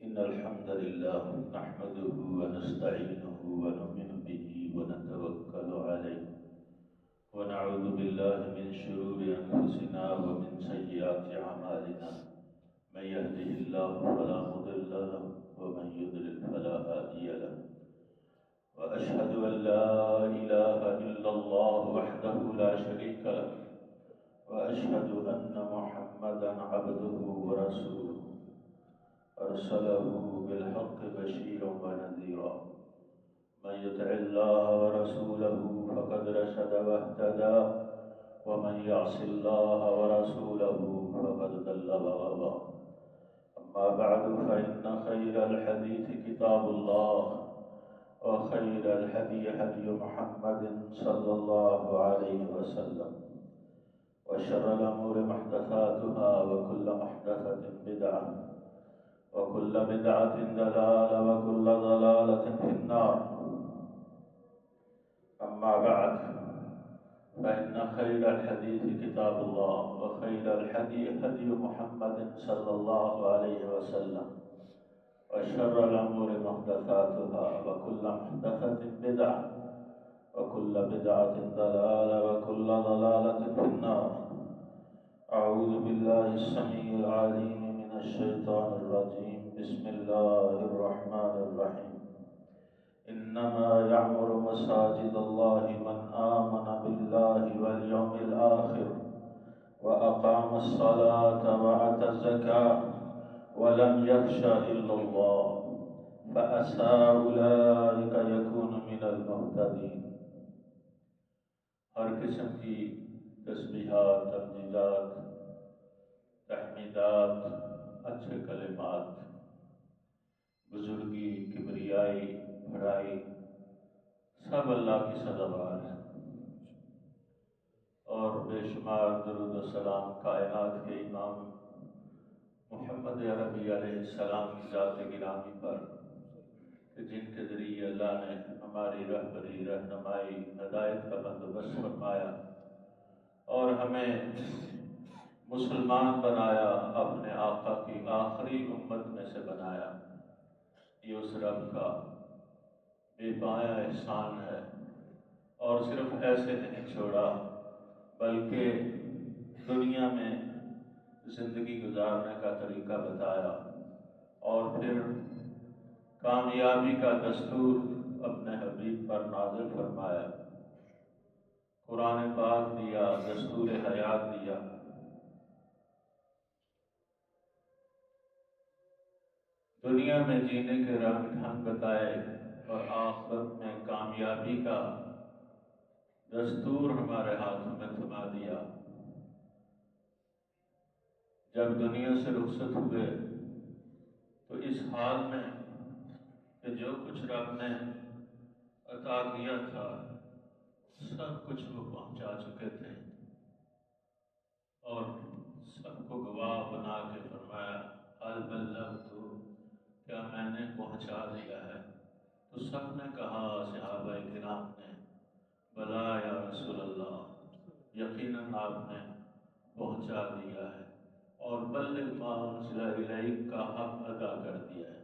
إن الحمد لله نحمده ونستعينه ونؤمن به ونتوكل عليه ونعوذ بالله من شرور أنفسنا ومن سيئات أعمالنا من يهده الله فلا مضل له ومن يضلل فلا هادي له وأشهد أن لا إله إلا الله وحده لا شريك له وأشهد أن محمدا عبده ورسوله أرسله بالحق بشيرا ونذيرا من يطع الله ورسوله فقد رشد واهتدى ومن يعص الله ورسوله فقد ضل وغوى أما بعد فإن خير الحديث كتاب الله وخير الهدي هدي محمد صلى الله عليه وسلم وشر الأمور محدثاتها وكل محدثة بدعة وكل بدعة ضلالة وكل ضلالة في النار أما بعد فإن خير الحديث كتاب الله وخير الهدي هدي محمد صلى الله عليه وسلم وشر الأمور محدثاتها وكل محدثة بدعة وكل بدعة ضلالة وكل ضلالة في النار. أعوذ بالله السميع العليم من الشيطان الرجيم. بسم الله الرحمن الرحيم. إنما يعمر مساجد الله من آمن بالله واليوم الآخر وأقام الصلاة وآتى الزكاة ولم يخش إلا الله فعسى أولئك يكون من المهتدين. ہر قسم کی تسبیحات، تمجیدات، تحمیدات، اچھے کلمات، بزرگی، کبریائی، بڑائی سب اللہ کی سزاوار ہے، اور بے شمار درود و سلام کائنات کے امام محمد عربی علیہ السلام کی ذات گرامی پر کہ جن کے ذریعے اللہ نے ہماری رہبری، رہنمائی، ہدایت کا بندوبست فرمایا اور ہمیں مسلمان بنایا، اپنے آقا کی آخری امت میں سے بنایا. یہ اس رب کا بے پایا احسان ہے، اور صرف ایسے نہیں چھوڑا بلکہ دنیا میں زندگی گزارنے کا طریقہ بتایا اور پھر کامیابی کا دستور اپنے حبیب پر نازل فرمایا، قرآن پاک دیا، دستور حیات دیا. دنیا میں جینے کے رنگ ڈھنگ بتائے اور آخرت میں کامیابی کا دستور ہمارے ہاتھوں میں تھما دیا. جب دنیا سے رخصت ہوئے تو اس حال میں کہ جو کچھ رب نے عطا کیا تھا سب کچھ وہ پہنچا چکے تھے، اور سب کو گواہ بنا کے فرمایا حل بلغت، کیا میں نے پہنچا دیا ہے؟ تو سب نے کہا، صحابہ کرام نے، بلا یا رسول اللہ، یقیناً آپ نے پہنچا دیا ہے اور بلغ ما انزل الیک کا حق ادا کر دیا ہے.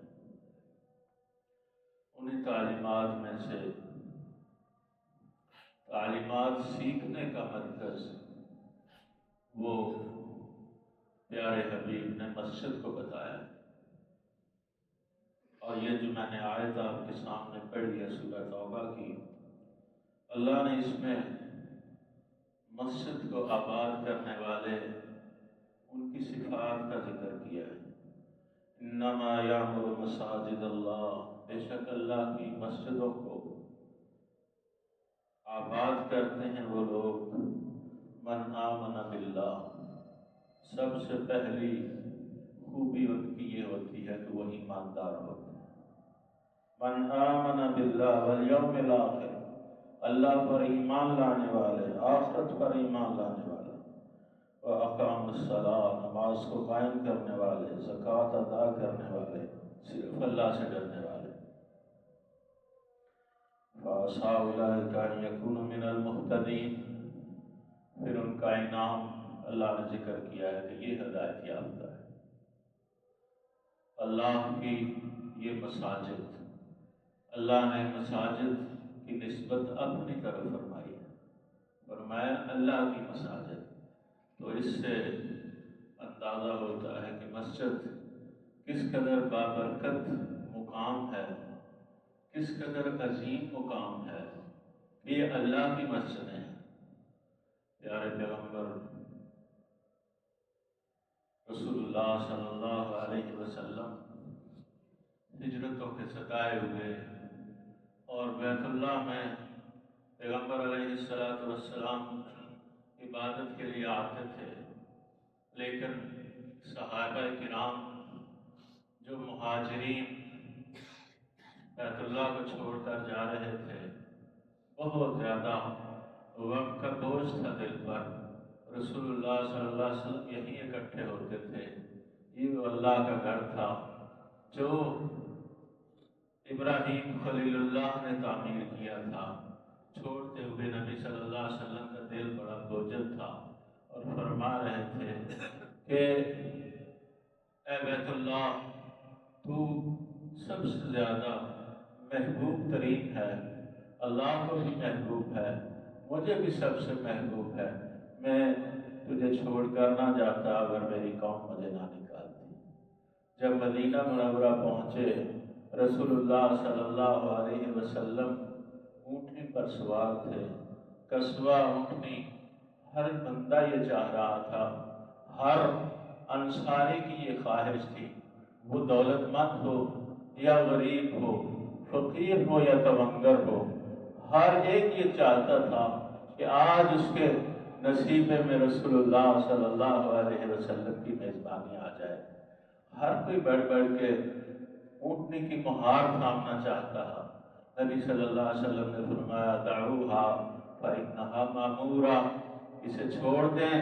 انہیں تعلیمات میں سے تعلیمات سیکھنے کا مرکز وہ پیارے حبیب نے مسجد کو بتایا ہے. اور یہ جو میں نے آیت آپ کے سامنے پڑھی ہے سورہ توبہ کی، اللہ نے اس میں مسجد کو آباد کرنے والے ان کی صفات کا ذکر کیا ہے. انما یعمر مساجد اللہ، بے شک اللہ کی مسجدوں کو آباد کرتے ہیں وہ لوگ من آمن باللہ. سب سے پہلی خوبی ان کی یہ ہوتی ہے کہ وہ ایماندار ہوتے ہیں. من آمن باللہ والیوم الآخر، اللہ پر ایمان لانے والے، آخرت پر ایمان لانے والے، وَأَقَامُ الصَّلَاةَ، نماز کو قائم کرنے والے، زکوٰۃ ادا کرنے والے، صرف اللہ سے ڈرنے والے. فَعَسَىٰ أُولَٰئِكَ أَن يَكُونُوا مِنَ الْمُهْتَدِينَ، پھر ان کا انعام اللہ نے ذکر کیا ہے کہ یہ ہدایت یافتہ ہے. اللہ کی یہ مساجد، اللہ نے مساجد کی نسبت اپنی طرف فرمائی ہے، فرمایا اللہ کی مساجد۔ تو اس سے اندازہ ہوتا ہے کہ مسجد کس قدر بابرکت مقام ہے، کس قدر عظیم مقام ہے۔ یہ اللہ کی مسجدیں ہیں۔ پیارے پیغمبر رسول اللہ صلی اللہ علیہ وسلم ہجرتوں کے ستائے ہوئے اور بیت اللہ میں پیغمبر علیہ السلام عبادت کے لیے آتے تھے، لیکن صحابہ کرام جو مہاجرین بیت اللہ کو چھوڑ کر جا رہے تھے، بہت زیادہ وقت کا بوجھ تھا دل پر۔ رسول اللہ صلی اللہ علیہ وسلم یہیں اکٹھے ہوتے تھے۔ یہ وہ اللہ کا گھر تھا جو ابراہیم خلیل اللہ نے تعمیر کیا تھا۔ چھوڑتے ہوئے نبی صلی اللہ علیہ وسلم کا دل بڑا بوجھل تھا اور فرما رہے تھے کہ اے بیت اللہ، تو سب سے زیادہ محبوب ترین ہے، اللہ کو بھی محبوب ہے، مجھے بھی سب سے محبوب ہے۔ میں تجھے چھوڑ کر نہ جاتا اگر میری قوم مجھے نہ نکالتی۔ جب مدینہ منورہ پہنچے، رسول اللہ صلی اللہ علیہ وسلم اونٹنی پر سوار تھے، قصبہ اونٹنی۔ ہر بندہ یہ چاہ رہا تھا، ہر انصاری کی یہ خواہش تھی، وہ دولت مند ہو یا غریب ہو، فقیر ہو یا تونگر ہو، ہر ایک یہ چاہتا تھا کہ آج اس کے نصیبے میں رسول اللہ صلی اللہ علیہ وسلم کی میزبانی آ جائے۔ ہر کوئی بڑھ بڑھ کے اونٹنی کی مہار تھامنا چاہتا ہے۔ نبی صلی اللہ علیہ وسلم نے فرمایا دعوها فإنها مأمورہ، اسے چھوڑ دیں،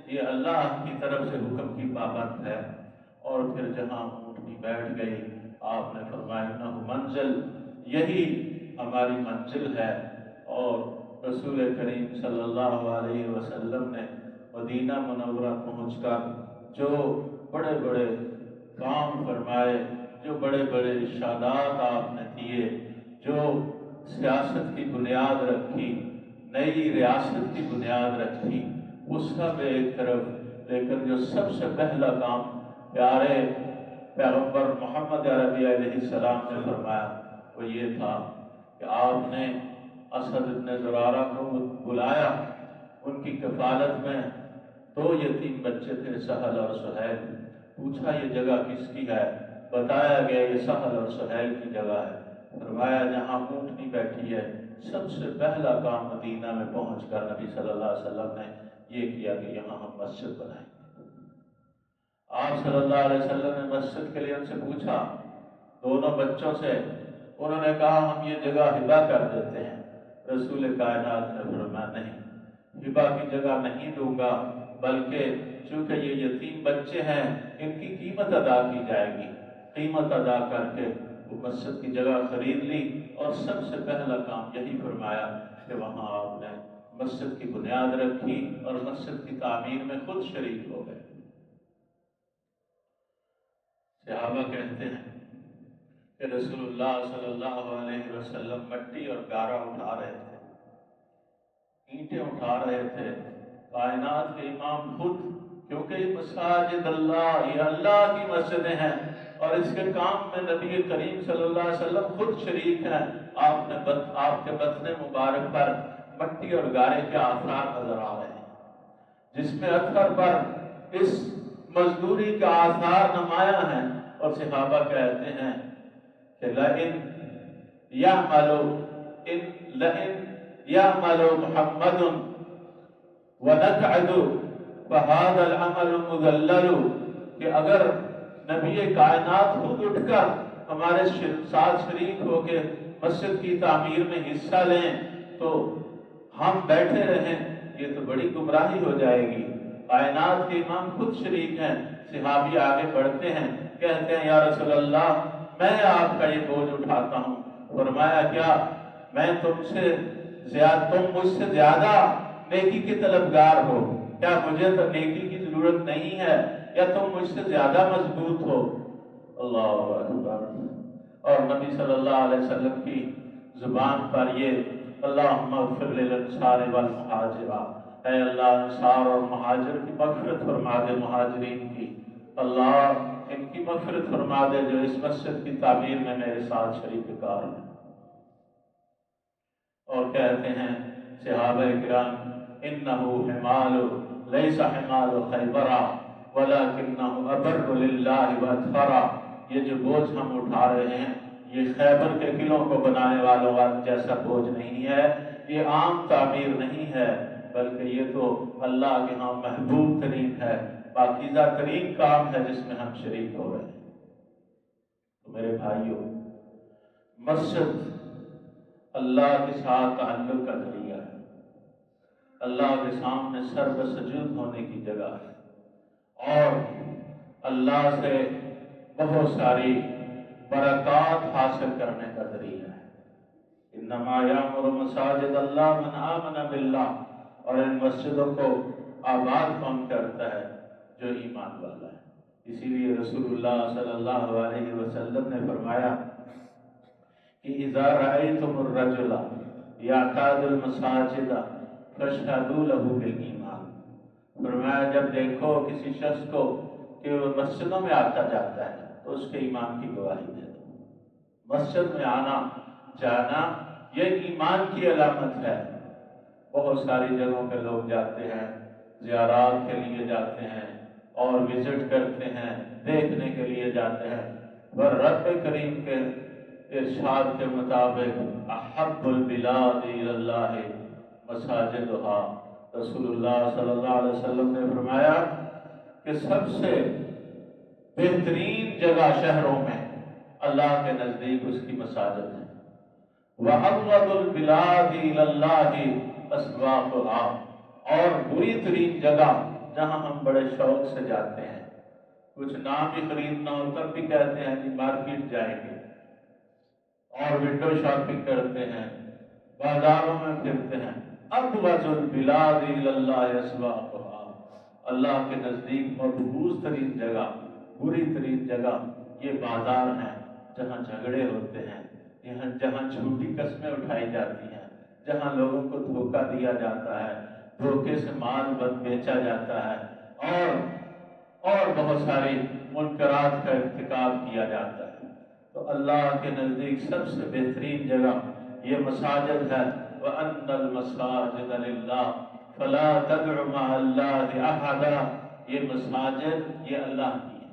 یہ اللہ کی طرف سے حکم کی پابند ہے۔ اور پھر جہاں اونٹنی بیٹھ گئی، آپ نے فرمایا انہ منزل، یہی ہماری منزل ہے۔ اور رسول کریم صلی اللہ علیہ وسلم نے مدینہ منورہ پہنچ کر جو بڑے بڑے کام فرمائے، جو بڑے بڑے ارشادات آپ نے دیے، جو سیاست کی بنیاد رکھی، نئی ریاست کی بنیاد رکھی، وہ سب ایک طرف، لیکن جو سب سے پہلا کام پیارے پیغمبر محمد عربی علیہ السلام نے فرمایا وہ یہ تھا کہ آپ نے اسد بن زرارہ کو بلایا۔ ان کی کفالت میں 2 یتیم بچے تھے، سہل اور سہیل۔ پوچھا یہ جگہ کس کی ہے؟ بتایا گیا یہ سہل اور سہیل کی جگہ ہے۔ فرمایا جہاں اونٹنی بیٹھی ہے، سب سے پہلا کام مدینہ میں پہنچ کر نبی صلی اللہ علیہ وسلم نے یہ کیا کہ یہاں ہم مسجد بنائیں گے۔ آپ صلی اللہ علیہ وسلم نے مسجد کے لیے ان سے پوچھا، دونوں بچوں سے، انہوں نے کہا ہم یہ جگہ ہبہ کر دیتے ہیں۔ رسول کائنات نے فرمایا نہیں، ہبہ کی جگہ نہیں دوں گا، بلکہ چونکہ یہ یتیم بچے ہیں، ان کی قیمت ادا کی جائے گی۔ قیمت ادا کر کے وہ مسجد کی جگہ خرید لی، اور سب سے پہلا کام یہی فرمایا کہ وہاں آپ نے مسجد کی بنیاد رکھی اور مسجد کی تعمیر میں خود شریک ہو گئے۔ صحابہ کہتے ہیں کہ رسول اللہ صلی اللہ علیہ وسلم مٹی اور گارا اٹھا رہے تھے، اینٹیں اٹھا رہے تھے۔ کائنات کے امام خود، کیونکہ یہ مساجد اللہ، یہ اللہ کی مسجدیں ہیں، اور اس کے کام میں نبی کریم صلی اللہ علیہ وسلم خود شریک ہیں۔ آپ کے بدن مبارک پر مٹی اور گارے کے آثار نظر آ رہے ہیں، جس میں اثر پر اس مزدوری کا آثار نمایاں ہیں۔ اور صحابہ کہتے ہیں کہ لئن يعمل محمد ونقعد فهذا العمل مذلل، کہ اگر نبی کائنات خود اٹھ کر ہمارے ساتھ شریک ہو کے مسجد کی تعمیر میں حصہ لیں تو ہم بیٹھے رہیں، یہ تو بڑی گمراہی ہو جائے گی۔ کائنات کے امام خود شریک ہیں۔ صحابی آگے بڑھتے ہیں، کہتے ہیں یا رسول اللہ، میں آپ کا یہ بوجھ اٹھاتا ہوں۔ فرمایا کیا میں تم مجھ سے زیادہ نیکی کے طلبگار ہو؟ کیا مجھے تو نیکی کی ضرورت نہیں ہے، یا تم مجھ سے زیادہ مضبوط ہو؟ اللہ اکبر۔ اور نبی صلی اللہ علیہ وسلم کی زبان پر یہ اللہم اغفر للانصار والمہاجر، اے اللہ انصار اور مہاجر کی مغفرت فرما دے، مہاجرین کی اللہ ان کی مغفرت فرما دے جو اس مسجد کی تعمیر میں میرے ساتھ شریک کار ہیں۔ اور کہتے ہیں صحابہ کرام انہو حمال لیس حمال خیبرا ولکنہ ابر للہ واتقرا، یہ جو بوجھ ہم اٹھا رہے ہیں یہ خیبر کے قلعوں کو بنانے والوں جیسا بوجھ نہیں ہے، یہ عام تعمیر نہیں ہے، بلکہ یہ تو اللہ کے ہاں محبوب ترین ہے، پاکیزہ ترین کام ہے جس میں ہم شریک ہو رہے ہیں۔ تو میرے بھائیوں، مسجد اللہ کے ساتھ تعلق کا ذریعہ ہے، اللہ کے سامنے سر بسجود ہونے کی جگہ ہے، اور اللہ سے بہت ساری برکات حاصل کرنے کا ذریعہ ہے۔ انما یعمر مساجد اللہ من آمن باللہ، اور ان مسجدوں کو آباد کون کرتا ہے؟ جو ایمان والا ہے۔ اسی لیے رسول اللہ صلی اللہ علیہ وسلم نے فرمایا کہ اذا رأیتم الرجل یعتاد المساجد فاشہدوا لہ بالایمان، فرمایا جب دیکھو کسی شخص کو کہ وہ مسجدوں میں آتا جاتا ہے تو اس کے ایمان کی گواہی دے دو۔ مسجد میں آنا جانا یہ ایمان کی علامت ہے۔ بہت ساری جگہوں پہ لوگ جاتے ہیں، زیارات کے لیے جاتے ہیں اور وزٹ کرتے ہیں، دیکھنے کے لیے جاتے ہیں، پر رب کریم کے ارشاد کے مطابق احب البلاد الی اللہ مساجدہا، رسول اللہ صلی اللہ علیہ وسلم نے فرمایا کہ سب سے بہترین جگہ شہروں میں اللہ کے نزدیک اس کی مساجد ہے۔ وَأَبْغَضُ الْبِلَادِ إِلَى اللَّهِ أَسْوَاقُهَا، اور بری ترین جگہ جہاں ہم بڑے شوق سے جاتے ہیں، کچھ نام بھی خریدنا ہو تب بھی کہتے ہیں جی مارکیٹ جائیں گے، اور ونڈو شاپنگ کرتے ہیں، بازاروں میں پھرتے ہیں۔ أَبْغَضُ الْبِلَادِ إِلَى اللَّهِ أَسْوَاقُهَا، اللہ کے نزدیک مبغوض ترین جگہ، بری ترین جگہ یہ بازار ہیں جہاں جھگڑے ہوتے ہیں، جہاں جھوٹی قسمیں اٹھائی جاتی ہیں، جہاں لوگوں کو دھوکہ دیا جاتا ہے، دھوکے سے مال بیچا جاتا ہے، اور بہت ساری منکرات کا ارتکاب کیا جاتا ہے۔ تو اللہ کے نزدیک سب سے بہترین جگہ یہ مساجد ہے۔ وَأَنَّ الْمَسَاجِدَ لِلَّهِ فَلَا تَدْعُ مَعَ اللَّهِ أَحَدًا، یہ مساجد یہ اللہ کی ہے،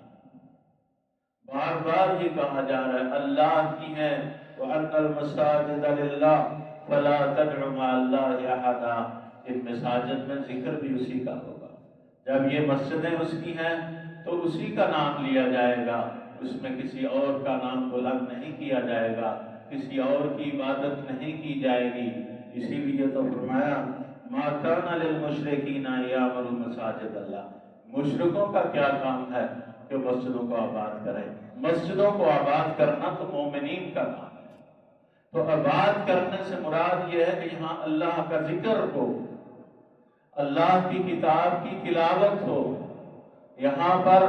بار بار یہ کہا جا رہا ہے اللہ کی ہے۔ وَأَنَّ الْمَسَاجِدَ لِلَّهِ فَلَا تَدْعُ مَعَ اللَّهِ أَحَدًا، ان مساجد میں ذکر بھی اسی کا ہوگا۔ جب یہ مسجدیں اس کی ہیں تو اسی کا نام لیا جائے گا، اس میں کسی اور کا نام بلند نہیں کیا جائے گا، کسی اور کی عبادت نہیں کی جائے گی۔ اسی لیے تو فرمایا مَا كَانَ لِلْمُشْرِكِينَ أَن يَعْمُرُوا مَسَاجِدَ اللَّهِ، مشرکوں کا کیا کام ہے کہ مسجدوں کو آباد کریں؟ مسجدوں کو آباد کرنا تو مومنین کا کام ہے۔ تو آباد کرنے سے مراد یہ ہے کہ یہاں اللہ کا ذکر ہو، اللہ کی کتاب کی تلاوت ہو، یہاں پر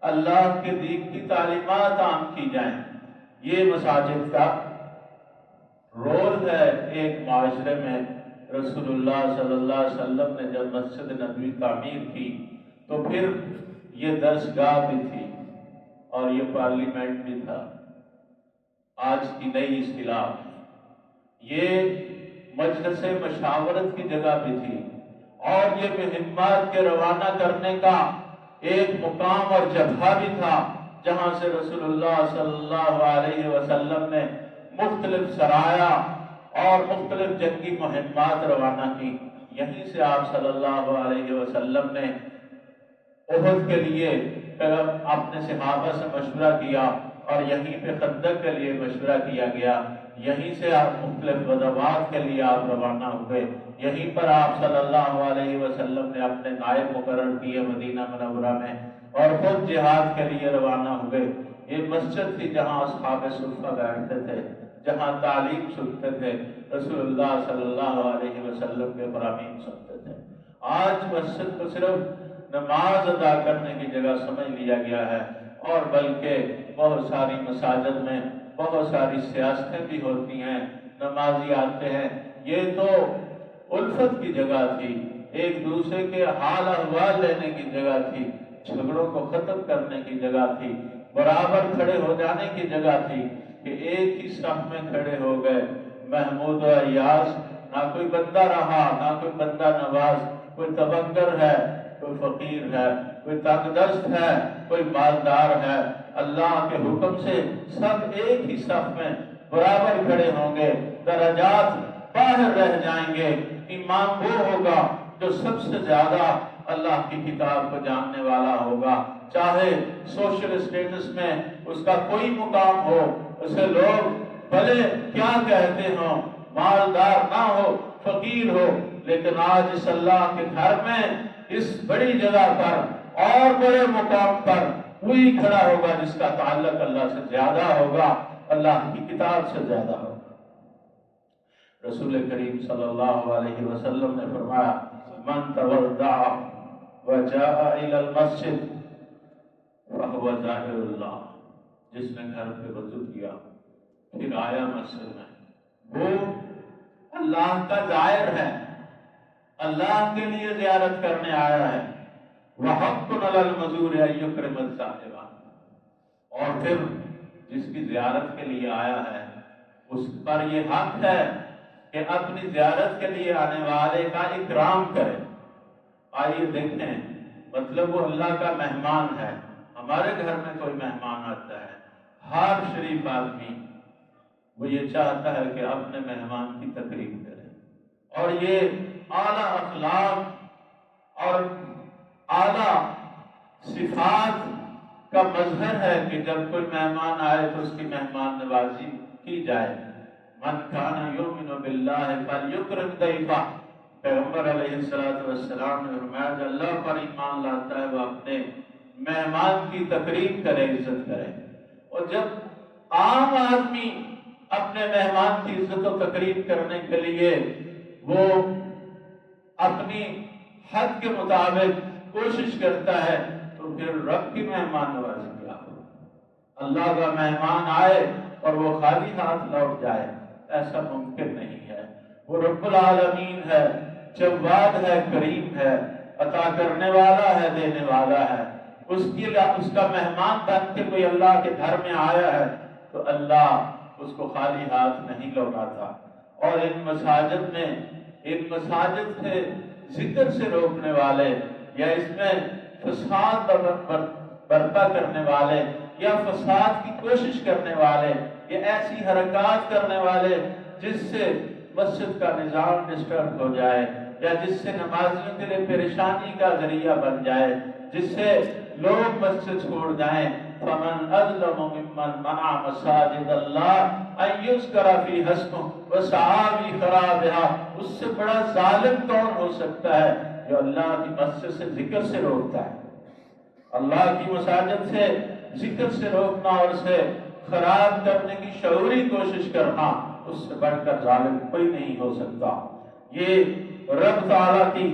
اللہ کے دین کی تعلیمات عام کی جائیں۔ یہ مساجد کا رول ہے ایک معاشرے میں۔ رسول اللہ صلی اللہ علیہ وسلم نے جب مسجد نبوی تعمیر کی تو پھر یہ درسگاہ بھی تھی اور یہ پارلیمنٹ بھی تھا، آج کی نئی اصطلاح، یہ مجلس مشاورت کی جگہ بھی تھی، اور یہ مہمات کے روانہ کرنے کا ایک مقام اور جگہ بھی تھا جہاں سے رسول اللہ صلی اللہ علیہ وسلم نے مختلف سرایا اور مختلف جنگی مہمات روانہ کی۔ یہیں سے آپ صلی اللہ علیہ وسلم نے احد کے لیے اپنے صحابہ سے مشورہ کیا، اور یہیں پہ خندق کے لیے مشورہ کیا گیا، یہیں سے آپ مختلف غزوات کے لیے آپ روانہ ہوئے، یہیں پر آپ صلی اللہ علیہ وسلم نے اپنے نائب مقرر کیے مدینہ منورہ میں، اور خود جہاد کے لیے روانہ ہوئے۔ یہ مسجد تھی جہاں اصحاب صفہ بیٹھتے تھے، جہاں تعلیم سنتے تھے، رسول اللہ صلی اللہ علیہ وسلم کے فرامین سنتے تھے۔ آج مسجد کو صرف نماز ادا کرنے کی جگہ سمجھ لیا گیا ہے، اور بلکہ بہت ساری مساجد میں بہت ساری سیاستیں بھی ہوتی ہیں، نمازی آتے ہیں۔ یہ تو الفت کی جگہ تھی، ایک دوسرے کے حال احوال لینے کی جگہ تھی، جھگڑوں کو ختم کرنے کی جگہ تھی، برابر کھڑے ہو جانے کی جگہ تھی کہ ایک ہی صف میں کھڑے ہو گئے۔ محمود و ایاز نہ کوئی بندہ رہا، نہ کوئی بندہ نواز، کوئی تبنگر ہے، کوئی فقیر ہے، کوئی تنگ دست ہے، کوئی مالدار ہے۔ اللہ کے حکم سے سب ایک ہی صف میں برابر کھڑے ہوں گے، درجات باہر رہ جائیں گے۔ امام وہ ہوگا جو سب سے زیادہ اللہ کی کتاب کو جاننے والا ہوگا، چاہے سوشل اسٹیٹس میں اس کا کوئی مقام ہو، اسے لوگ بھلے کیا کہتے ہوں، مالدار نہ ہو، فقیر ہو، لیکن آج اس اللہ کے گھر میں اس بڑی جگہ پر اور بڑے مقام پر وہی کھڑا ہوگا جس کا تعلق اللہ سے زیادہ ہوگا، اللہ کی کتاب سے زیادہ ہوگا۔ رسول کریم صلی اللہ علیہ وسلم نے فرمایا، من تودع وجاء الى المسجد فهو زائر اللہ، جس نے گھر پہ وضو کیا پھر آیا مسجد میں، وہ اللہ کا زائر ہے، اللہ کے لیے زیارت کرنے آیا ہے۔ وحق علی المزور ان یکرم الزائر، اور پھر جس کی زیارت کے لیے آیا ہے اس پر یہ حق ہے کہ اپنی زیارت کے لیے آنے والے کا اکرام کرے۔ آئیے دیکھیں، مطلب وہ اللہ کا مہمان ہے۔ ہمارے گھر میں کوئی مہمان آتا ہے، ہر شریف آدمی وہ یہ چاہتا ہے کہ اپنے مہمان کی تقریب کرے، اور یہ اعلیٰ اخلاق اور اعلیٰ صفات کا مظہر ہے کہ جب کوئی مہمان آئے تو اس کی مہمان نوازی کی جائے۔ من کان یؤمن باللہ فلیکرم ضیفہ، پیغمبر علیہ السلام نے فرمایا جو اللہ پر ایمان لاتا ہے وہ اپنے مہمان کی تقریب کرے، عزت کرے۔ اور جب عام آدمی اپنے مہمان کی عزت و تقریب کرنے کے لیے وہ اپنی حد کے مطابق کوشش کرتا ہے تو پھر رب کی مہمان نوازی کیا ہو؟ اللہ کا مہمان آئے اور وہ خالی ہاتھ لوٹ جائے، ایسا ممکن نہیں ہے۔ وہ رب العالمین ہے، جواد ہے، کریم ہے، عطا کرنے والا ہے، دینے والا ہے۔ اس کا مہمان بن کے کوئی اللہ کے گھر میں آیا ہے تو اللہ اس کو خالی ہاتھ نہیں لوٹاتا۔ اور ان مساجد سے ذکر سے روکنے والے یا اس میں فساد برپا کرنے والے یا فساد کی کوشش کرنے والے یا ایسی حرکات کرنے والے جس سے مسجد کا نظام ڈسٹرب ہو جائے یا جس سے نمازیوں کے لیے پریشانی کا ذریعہ بن جائے، جس سے لوگ مسجد چھوڑ جائیں، فمن اظلم ممن منع مساجد اللہ ان یذکر فیہا اسمہ وسعی فی خرابها، اس سے بڑا ظالم کون ہو سکتا ہے جو اللہ کی مسجد سے ذکر سے روکتا ہے؟ اللہ کی مساجد سے ذکر سے روکنا اور اسے خراب کرنے کی شعوری کوشش کرنا، اس سے بڑھ کر ظالم کوئی نہیں ہو سکتا۔ یہ رب تعالیٰ کی،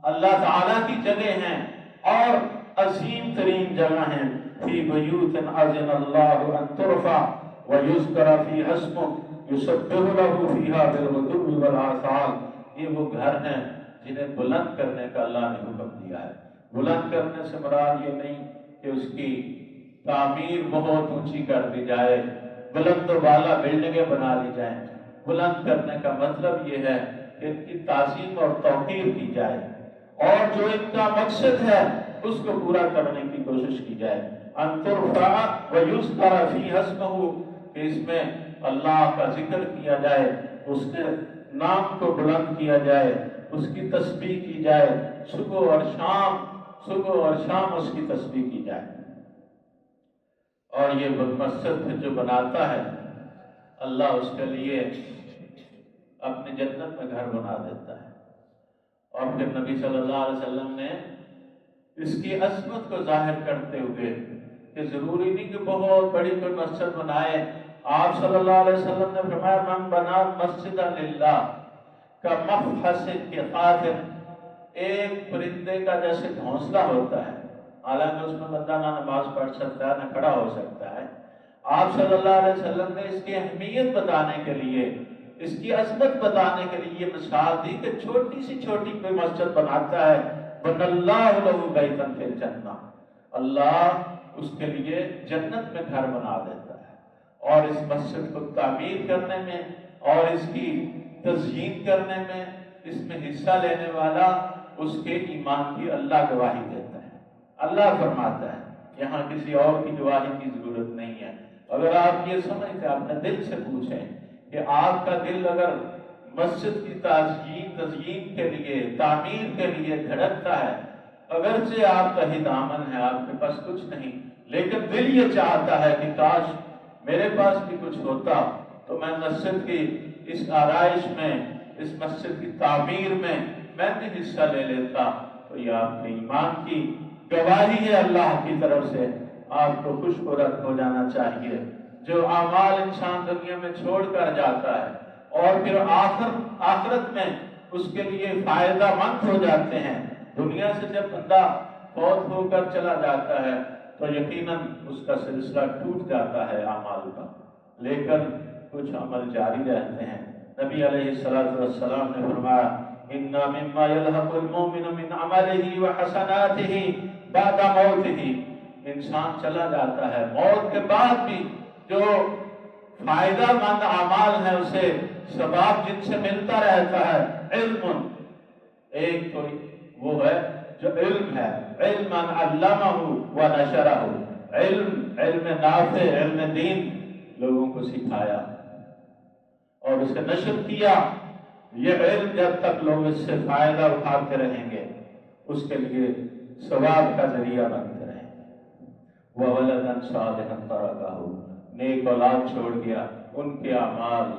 اللہ تعالیٰ کی جگہ ہیں اور عظیم ترین جگہ ہیں۔ فی بیوت اذن اللہ ان ترفع ویذکر فیہا اسمہ یسبح لہ فیہا بالغدو والآصال، یہ وہ گھر ہیں جنہیں بلند کرنے کا اللہ نے حکم دیا ہے۔ بلند کرنے سے مراد یہ نہیں کہ اس کی تعمیر بہت اونچی کر دی جائے، بلند و بالا بلڈنگیں بنا لی جائیں۔ بلند کرنے کا مطلب یہ ہے کہ ان کی تعظیم اور توقیر کی جائے اور جو ان کا مقصد ہے اس کو پورا کرنے کی کوشش کی جائے۔ ان ترفع ویذکر فیہا اسمہ، کہ اس میں اللہ کا ذکر کیا جائے، اس کے نام کو بلند کیا جائے، اس کی تسبیح کی جائے، صبح اور شام اس کی تسبیح کی جائے۔ اور یہ مسجد جو بناتا ہے اللہ اس کے لیے اپنی جنت میں گھر بنا دیتا ہے۔ اور پھر نبی صلی اللہ علیہ وسلم نے اس کی عظمت کو ظاہر کرتے ہوئے کہ ضروری نہیں کہ بہت بڑی کوئی مسجد بنائے، آپ صلی اللہ علیہ وسلم نے فرمایا من بنا مسجد للہ کمفحص کے خاطر، ایک پرندے کا جیسے گھونسلہ ہوتا ہے، حالانکہ اس میں بندہ نہ نماز پڑھ سکتا ہے نہ کھڑا ہو سکتا ہے۔ آپ صلی اللہ علیہ وسلم نے اس کی اہمیت بتانے کے لیے، اس کی عظمت بتانے کے لیے یہ مثال دی کہ چھوٹی سی چھوٹی کوئی مسجد بناتا ہے، بن اللہ لہ بیتا فی الجنہ، اللہ اس کے لیے جنت میں گھر بنا دیتا ہے۔ اور اس مسجد کو تعمیر کرنے میں اور اس کی تزئین کرنے میں اس میں حصہ لینے والا اس کے ایمان کی اللہ گواہی دیتا ہے۔ اللہ فرماتا ہے یہاں کسی اور کی گواہی کی ضرورت نہیں ہے۔ اگر آپ یہ سمجھتے، اپنے دل سے پوچھیں کہ آپ کا دل اگر مسجد کی تزئین کے لیے، تعمیر کے لیے دھڑکتا ہے، اگرچہ آپ کا ہی دامن ہے، آپ کے پاس کچھ نہیں، لیکن دل یہ چاہتا ہے کہ کاش میرے پاس بھی کچھ ہوتا تو میں مسجد کی اس آرائش میں، اس مسجد کی تعمیر میں بھی حصہ لے لیتا، تو یہ آپ کے ایمان کی گواہی ہے اللہ کی طرف سے۔ آپ کو خوش ہو جانا چاہیے۔ جو اعمال انسان دنیا میں چھوڑ کر جاتا ہے اور پھر آخرت میں اس کے لیے فائدہ مند ہو جاتے ہیں، دنیا سے جب بندہ فوت ہو کر چلا جاتا ہے تو یقیناً اس کا سلسلہ ٹوٹ جاتا ہے اعمال کا، لیکن کچھ عمل جاری رہتے ہیں۔ نبی علیہ السلام نے فرمایا ان مما يلحق المؤمن من عمله وحسناته بعد موته، انسان چلا جاتا ہے، موت کے بعد بھی جو فائدہ مند اعمال ہے اسے ثواب جن سے ملتا رہتا ہے۔ علم، ایک تو وہ ہے جو علم ہے، علم علمہ و نشرہ، علم نافع، علم دین لوگوں کو سکھایا اور اسے نشر کیا۔ یہ علم جب تک لوگ اس سے فائدہ اٹھاتے رہیں گے اس کے لیے ثواب کا ذریعہ بنتے رہیں گے۔ وَوَلَدًا صَالِحًا تَرَكَهُ، نیک اولاد چھوڑ گیا، ان کے اعمال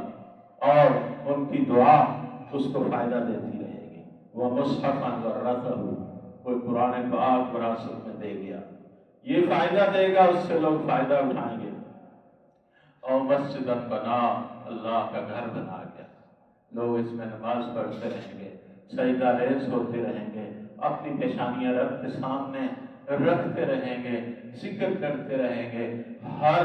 اور ان کی دعا اس کو فائدہ دیتی رہے گی۔ وَمُصْحَفًا وَرَّثَهُ، کوئی قرآن پاک وراثت میں دے گیا، یہ فائدہ دے گا، اس سے لوگ فائدہ اٹھائیں گے۔ اور مسجد بنا، اللہ کا گھر بنا گیا، لوگ اس میں نماز پڑھتے رہیں گے، سجدہ ریز ہوتے رہیں گے، اپنی پیشانیاں رب کے سامنے رکھتے رہیں گے، ذکر کرتے رہیں گے، ہر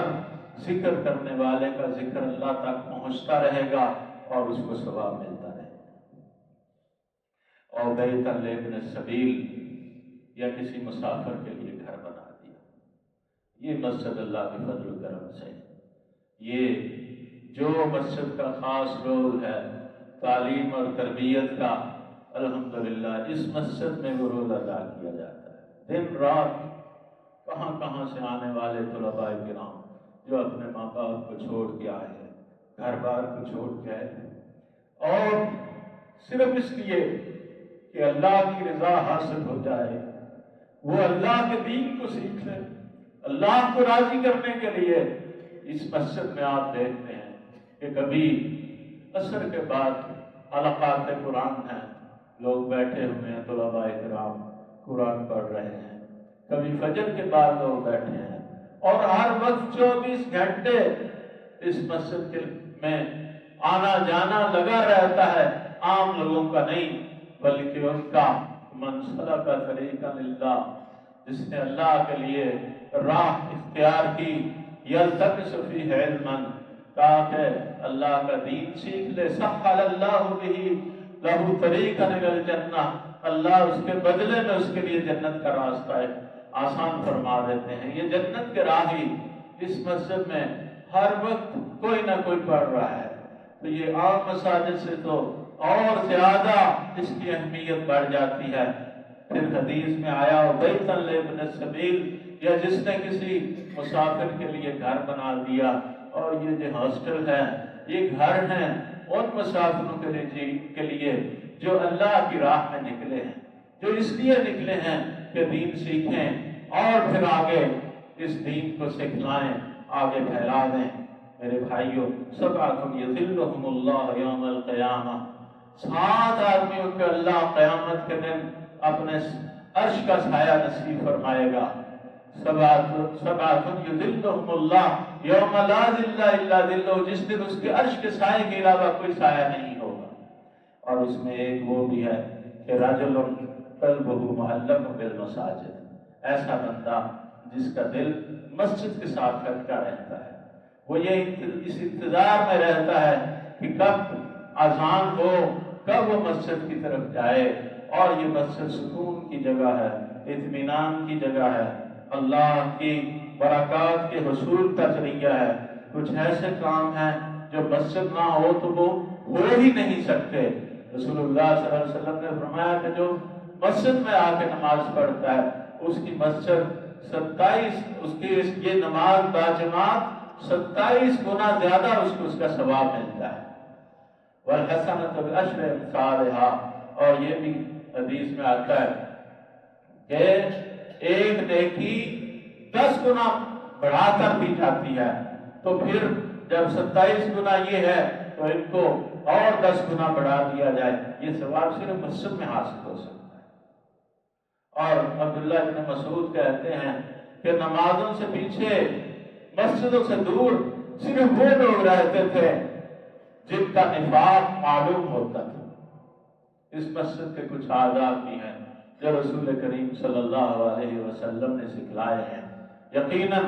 ذکر کرنے والے کا ذکر اللہ تک پہنچتا رہے گا اور اس کو ثواب ملتا رہے گا۔ اور بیت لابن السبیل، یا کسی مسافر کے لیے گھر بنا دیا، یہ مسجد اللہ کے فضل و کرم سے، یہ جو مسجد کا خاص رول ہے تعلیم اور تربیت کا، الحمدللہ اس مسجد میں وہ رول ادا کیا جاتا ہے۔ دن رات کہاں کہاں سے آنے والے طلباء کرام جو اپنے ماں باپ کو چھوڑ کے آئے ہیں، گھر بار کو چھوڑ کے آئے ہیں، اور صرف اس لیے کہ اللہ کی رضا حاصل ہو جائے، وہ اللہ کے دین کو سیکھ لیں، اللہ کو راضی کرنے کے لیے اس مسجد میں آپ دیکھتے ہیں کہ کبھی عصر کے بعد حلقات قرآن ہیں، لوگ بیٹھے ہوئے ہیں، طلباء کرام قرآن پڑھ رہے ہیں، کبھی فجر کے بعد لوگ بیٹھے ہیں، اور ہر وقت 24 گھنٹے اس مسجد میں آنا جانا لگا رہتا ہے، عام لوگوں کا نہیں بلکہ ان کا من سلک طریقا للہ، جس نے اللہ کے لیے راہ اختیار کی، یلتمس فیہ علما، تاکہ اللہ کا دین سیکھ لے، سہل اللہ بہ لہ طریقا الی الجنہ، اللہ اس کے بدلے میں اس کے لیے جنت کا راستہ آسان فرما دیتے ہیں۔ یہ جنت کے راہی اس مسجد میں ہر وقت کوئی نہ کوئی پڑھ رہا ہے، تو یہ عام مساجد سے تو اور زیادہ اس کی اہمیت بڑھ جاتی ہے۔ پھر حدیث میں آیا بیتا لابن السبیل، یا جس نے کسی مسافر کے لیے گھر بنا دیا، اور یہ جو ہاسٹل ہے یہ گھر ہیں ان مسافروں کے لیے جو اللہ کی راہ میں نکلے ہیں، جو اس لیے نکلے ہیں کہ دین سیکھیں اور پھر آگے اس دین کو سکھلائیں، آگے پھیلا دیں۔ میرے بھائیوں، سبعۃ یظلھم اللہ یوم القیامہ، 7 آدمیوں کو اللہ قیامت کے دن اپنے عرش کا سایہ نصیب فرمائے گا۔ سبعۃ یظلھم اللہ یوم لا ظل الا ظلہ، جس دن اس کے عرش کے سائے کے علاوہ کوئی سایہ نہیں ہوگا۔ اور اس میں ایک وہ بھی ہے کہ رجل قلبہ معلق بالمساجد، ایسا بندہ جس کا دل مسجد کے ساتھ لٹکا رہتا ہے، وہ اس انتظار میں رہتا ہے کہ کب اذان ہو، کب وہ مسجد کی طرف جائے۔ اور یہ مسجد سکون کی جگہ ہے، اطمینان کی جگہ ہے، اللہ کی برکات کے حصول کا ذریعہ ہے۔ کچھ ایسے کام ہیں جو مسجد نہ ہو تو وہ ہو ہی نہیں سکتے۔ رسول اللہ صلی اللہ علیہ وسلم نے فرمایا کہ جو مسجد میں آ کے نماز پڑھتا ہے اس کی مسجد 27 یہ نماز باجماعت 27 گنا زیادہ اس کو اس کا ثواب ملتا ہے۔ والحسنۃ بعشر امثالها، اور یہ بھی حدیث میں آتا ہے کہ ایک نیکی 10 گنا بڑھا کر دی جاتی ہے، تو پھر جب 27 گنا یہ ہے تو ان کو اور 10 گنا بڑھا دیا جائے، یہ ثواب صرف مسجد میں حاصل ہو سکتا ہے۔ اور عبداللہ بن مسعود کہتے ہیں کہ نمازوں سے پیچھے مسجدوں سے دور صرف وہ لوگ رہتے تھے جن کا نفاق معلوم ہوتا تھا۔ اس مسجد کے کچھ آداب بھی ہیں جو رسول کریم صلی اللہ علیہ وسلم نے سکھلائے ہیں۔ یقیناً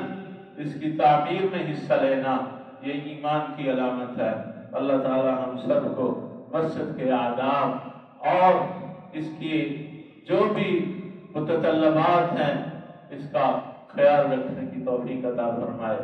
اس کی تعمیر میں حصہ لینا یہ ایمان کی علامت ہے۔ اللہ تعالی ہم سب کو مسجد کے آداب اور اس کی جو بھی متطلبات ہیں اس کا خیال رکھنے کی توفیق عطا فرمائے۔